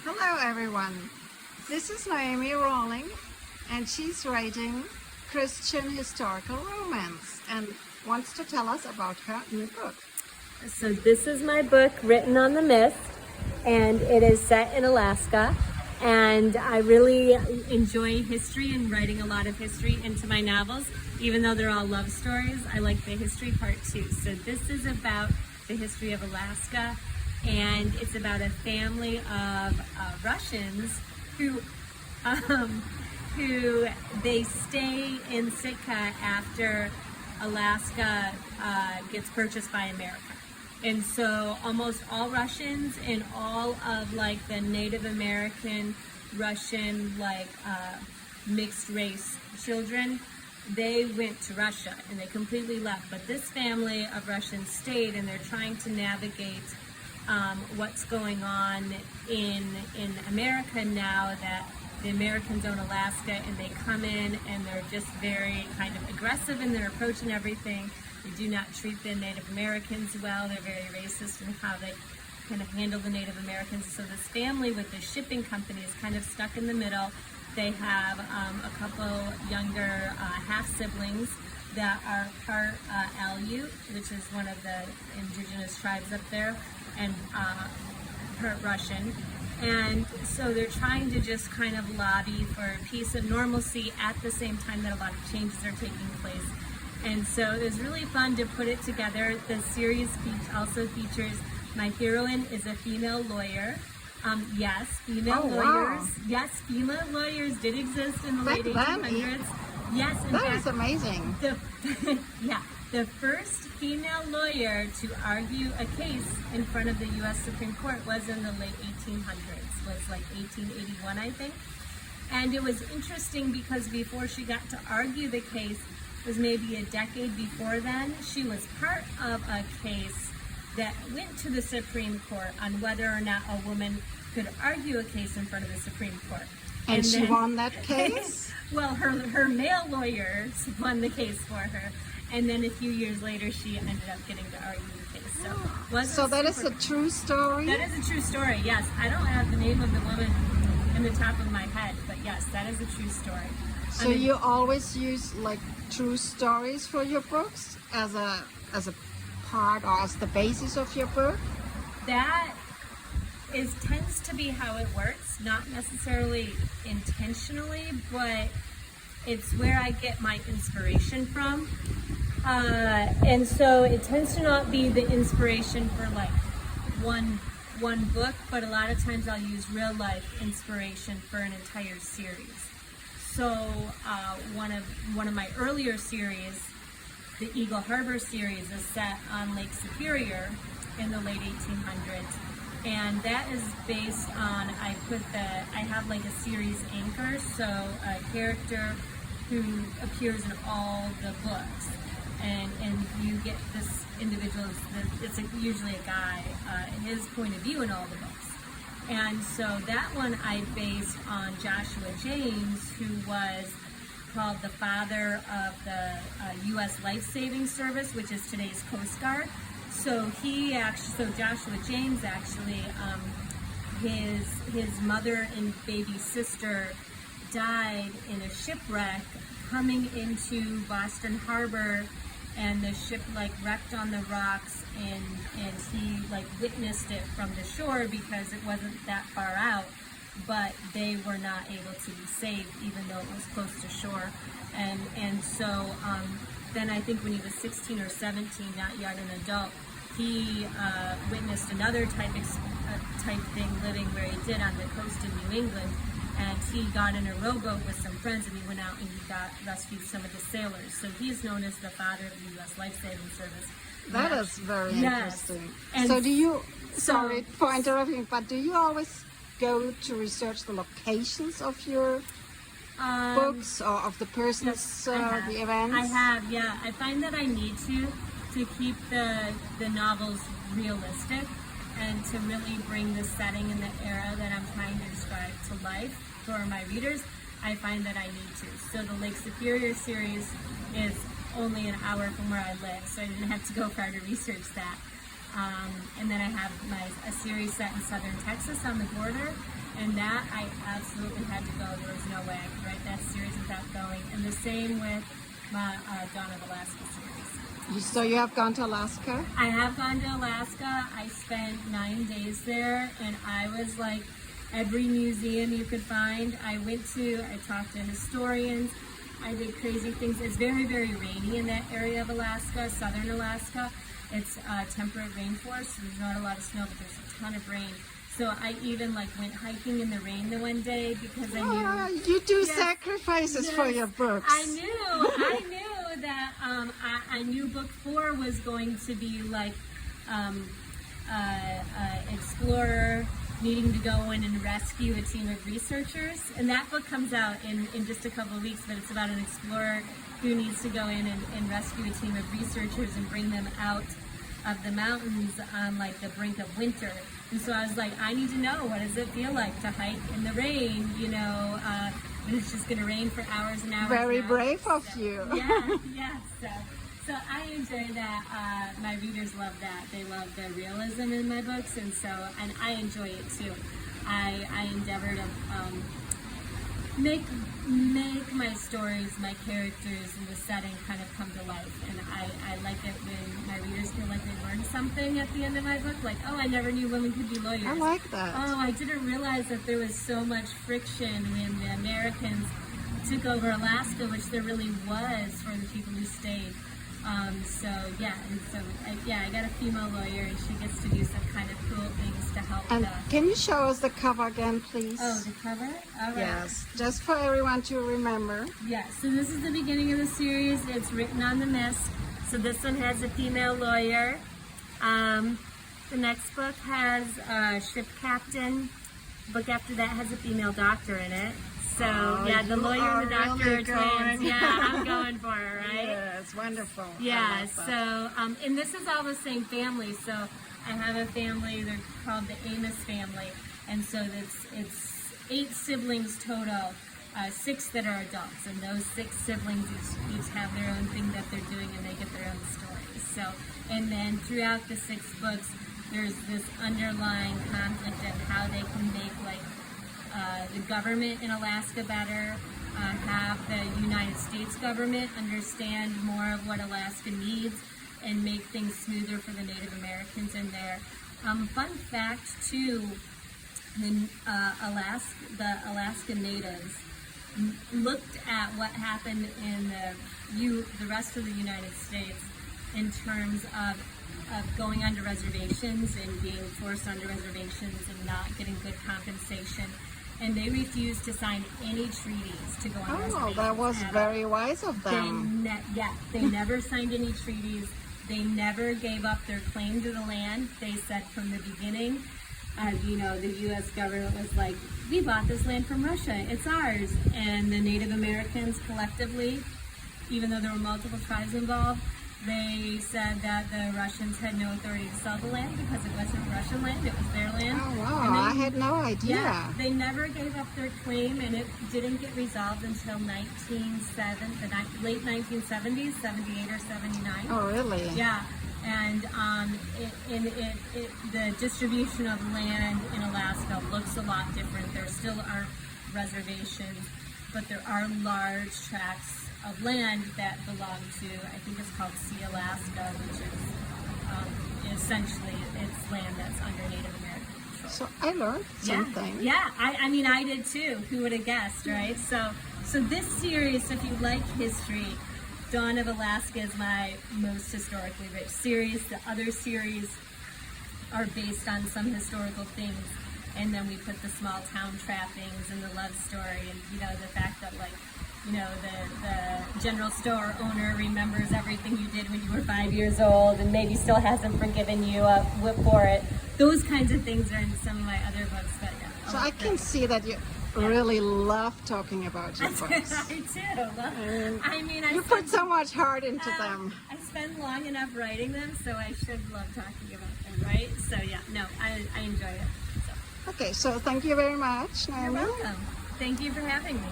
Hello everyone, this is Naomi Rawlings and she's writing Christian historical romance and wants to tell us about her new book. So this is my book, Written on the Mist, and it is set in Alaska. And I really enjoy history and writing a lot of history into my novels. Even though they're all love stories, I like the history part too. So this is about the history of Alaska, and it's about a family of Russians who they stay in Sitka after Alaska gets purchased by America. And so almost all Russians and all of like the Native American Russian mixed race children, they went to Russia and they completely left. But this family of Russians stayed, and they're trying to navigate what's going on in America now that the Americans own Alaska, and they come in and they're just very kind of aggressive in their approach and everything. They do not treat the Native Americans well. They're very racist in how they kind of handle the Native Americans. So this family with the shipping company is kind of stuck in the middle. They have a couple younger half-siblings that are part Aleut, which is one of the indigenous tribes up there, and part Russian. And so they're trying to just kind of lobby for peace and normalcy at the same time that a lot of changes are taking place. And so it was really fun to put it together. The series also features my heroine is a female lawyer. Yes, female lawyers. Wow. Yes, female lawyers did exist in the late 1800s. Yes, in That fact, is amazing. the first female lawyer to argue a case in front of the U.S. Supreme Court was in the late 1800s. Was like 1881, I think. And it was interesting because before she got to argue the case, was maybe a decade before then, she was part of a case that went to the Supreme Court on whether or not a woman could argue a case in front of the Supreme Court. And she then, won that case? well, her male lawyers won the case for her, and then a few years later she ended up getting to argue the case. So that is a true story? That is a true story, yes. I don't have the name of the woman in the top of my head, but yes, that is a true story. So you always use like true stories for your books as a part or as the basis of your book? That tends to be how it works, not necessarily intentionally, but it's where I get my inspiration from. And so it tends to not be the inspiration for like one book, but a lot of times I'll use real life inspiration for an entire series. So one of my earlier series, the Eagle Harbor series, is set on Lake Superior in the late 1800s, and that is based on I have like a series anchor, so a character who appears in all the books, and you get this individual. It's usually a guy, his point of view in all the books. And so that one I based on Joshua James, who was called the father of the U.S. Life-Saving Service, which is today's Coast Guard. So Joshua James actually, his mother and baby sister died in a shipwreck coming into Boston Harbor, and the ship wrecked on the rocks, and he witnessed it from the shore because it wasn't that far out, but they were not able to be saved even though it was close to shore. And so then I think when he was 16 or 17, not yet an adult, he witnessed another type thing living where he did on the coast in New England. And he got in a rowboat with some friends, and he went out and he rescued some of the sailors. So he's known as the father of the U.S. Life-Saving Service. That is very interesting. And so sorry for interrupting, but do you always go to research the locations of your books or of the persons, the events? I have, yeah. I find that I need to keep the novels realistic and to really bring the setting and the era that I'm trying to describe to life for my readers. I find that I need to. So the Lake Superior series is only an hour from where I live, so I didn't have to go far to research that. And then I have a series set in southern Texas on the border, and that I absolutely had to go. There was no way I could write that series without going. And the same with my Dawn of Alaska series. So you have gone to Alaska? I have gone to Alaska. I spent 9 days there, and I was like, every museum you could find, I talked to historians, I did crazy things. It's very, very rainy in that area of Alaska, southern Alaska. It's temperate rainforest, so there's not a lot of snow, but there's a ton of rain. So I even went hiking in the rain the one day because I knew... you do Yes, sacrifices for your books. I knew that I knew book 4 was going to be like explorer needing to go in and rescue a team of researchers. And that book comes out in just a couple of weeks, but it's about an explorer who needs to go in and rescue a team of researchers and bring them out of the mountains on the brink of winter. And so I was like, I need to know, what does it feel like to hike in the rain, when it's just going to rain for hours and hours. Very and hours. brave of you. Yeah. So I enjoy that. My readers love that. They love the realism in my books, and I enjoy it too. I endeavor to make my stories, my characters, and the setting kind of come to life. And I like it when my readers feel like they learned something at the end of my book. Like, oh, I never knew women could be lawyers. I like that. Oh, I didn't realize that there was so much friction when the Americans took over Alaska, which there really was for the people who stayed. I got a female lawyer, and she gets to do some kind of cool things to help. And can you show us the cover again, please? Oh, the cover? All right. Yes, just for everyone to remember. Yeah, so this is the beginning of the series. It's written on the mist. So this one has a female lawyer. The next book has a ship captain. The book after that has a female doctor in it. So, the lawyer and the doctor really are twins. Yeah, I'm going for it, right? Yes, wonderful. Yeah, so, and this is all the same family. So I have a family, they're called the Amos family. And so it's 8 siblings total, 6 that are adults. And those 6 siblings each have their own thing that they're doing, and they get their own stories. So, and then throughout the 6 books, there's this underlying conflict of how they can make the government in Alaska better, have the United States government understand more of what Alaska needs, and make things smoother for the Native Americans in there. Fun fact too, the Alaska Natives looked at what happened in the rest of the United States in terms of going onto reservations and being forced onto reservations and not getting good compensation. And they refused to sign any treaties to go on reservations. Oh, that was very wise of them. They never signed any treaties. They never gave up their claim to the land. They said from the beginning, the U.S. government was like, we bought this land from Russia, it's ours. And the Native Americans collectively, even though there were multiple tribes involved, they said that the Russians had no authority to sell the land because it wasn't Russian land, it was their land. Oh, wow, I had no idea. Yeah, they never gave up their claim, and it didn't get resolved until the late 1970s, 78 or 79. Oh, really? Yeah, and the distribution of land in Alaska looks a lot different. There still aren't reservations, but there are large tracts of land that belong to, I think it's called Sea Alaska, which is essentially it's land that's under Native American control. So I learned something. Yeah, I did too. Who would have guessed, right? So this series, if you like history, Dawn of Alaska is my most historically rich series. The other series are based on some historical things, and then we put the small town trappings and the love story, and the fact that the general store owner remembers everything you did when you were 5 years old and maybe still hasn't forgiven you for it. Those kinds of things are in some of my other books. But so I can see that you really love talking about your books. I do. You put so much heart into them. I spend long enough writing them, so I should love talking about them, right? So I enjoy it. Okay, so thank you very much, Naomi. You're welcome. Thank you for having me.